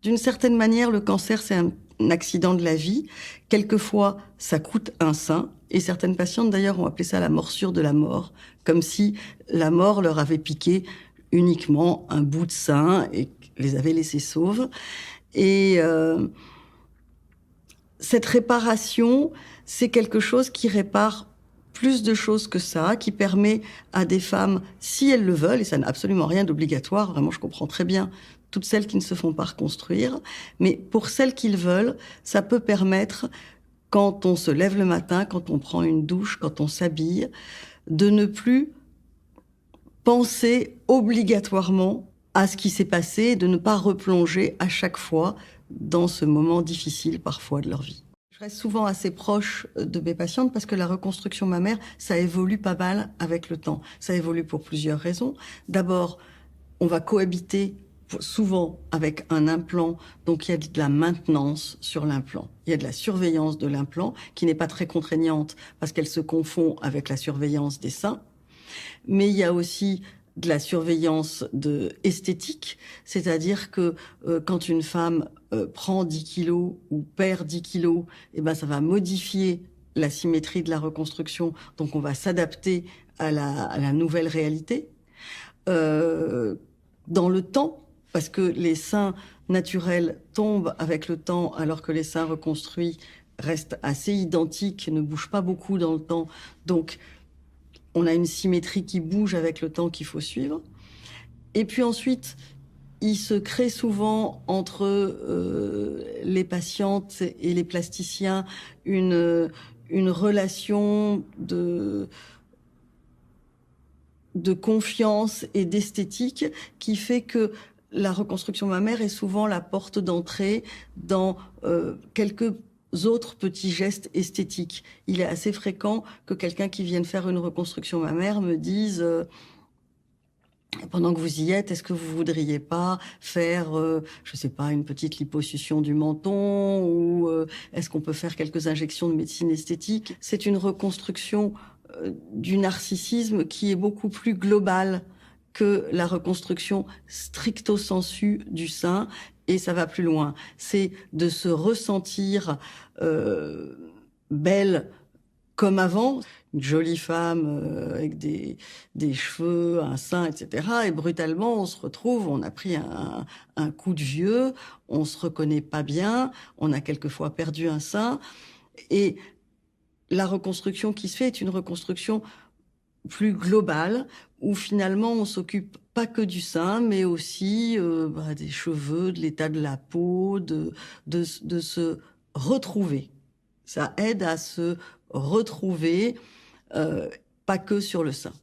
D'une certaine manière, le cancer, c'est un accident de la vie. Quelquefois, ça coûte un sein. Et certaines patientes, d'ailleurs, ont appelé ça la morsure de la mort, comme si la mort leur avait piqué uniquement un bout de sein et les avait laissées sauves. Et cette réparation, c'est quelque chose qui répare plus de choses que ça, qui permet à des femmes, si elles le veulent, et ça n'a absolument rien d'obligatoire, vraiment je comprends très bien toutes celles qui ne se font pas reconstruire, mais pour celles qui le veulent, ça peut permettre, quand on se lève le matin, quand on prend une douche, quand on s'habille, de ne plus penser obligatoirement à ce qui s'est passé, de ne pas replonger à chaque fois dans ce moment difficile parfois de leur vie. Je reste souvent assez proche de mes patientes parce que la reconstruction mammaire, ça évolue pas mal avec le temps. Ça évolue pour plusieurs raisons. D'abord, on va cohabiter souvent avec un implant, donc il y a de la maintenance sur l'implant. Il y a de la surveillance de l'implant qui n'est pas très contraignante parce qu'elle se confond avec la surveillance des seins. Mais il y a aussi de la surveillance esthétique, c'est-à-dire que quand une femme prend 10 kilos ou perd 10 kilos, eh ben, ça va modifier la symétrie de la reconstruction, donc on va s'adapter à la nouvelle réalité. Dans le temps, parce que les seins naturels tombent avec le temps, alors que les seins reconstruits restent assez identiques, ne bougent pas beaucoup dans le temps, donc on a une symétrie qui bouge avec le temps qu'il faut suivre. Et puis ensuite, il se crée souvent entre les patientes et les plasticiens une relation de confiance et d'esthétique qui fait que la reconstruction mammaire est souvent la porte d'entrée dans quelques autres petits gestes esthétiques. Il est assez fréquent que quelqu'un qui vienne faire une reconstruction mammaire me dise pendant que vous y êtes, est-ce que vous voudriez pas faire, je sais pas, une petite liposuction du menton ou est-ce qu'on peut faire quelques injections de médecine esthétique? C'est une reconstruction du narcissisme qui est beaucoup plus globale que la reconstruction stricto sensu du sein, et ça va plus loin. C'est de se ressentir belle comme avant, une jolie femme avec des cheveux, un sein, etc. Et brutalement, on se retrouve, on a pris un coup de vieux, on se reconnaît pas bien, on a quelquefois perdu un sein. Et la reconstruction qui se fait est une reconstruction plus globale, où finalement on s'occupe pas que du sein, mais aussi des cheveux, de l'état de la peau, de se retrouver. Ça aide à se retrouver, pas que sur le sein.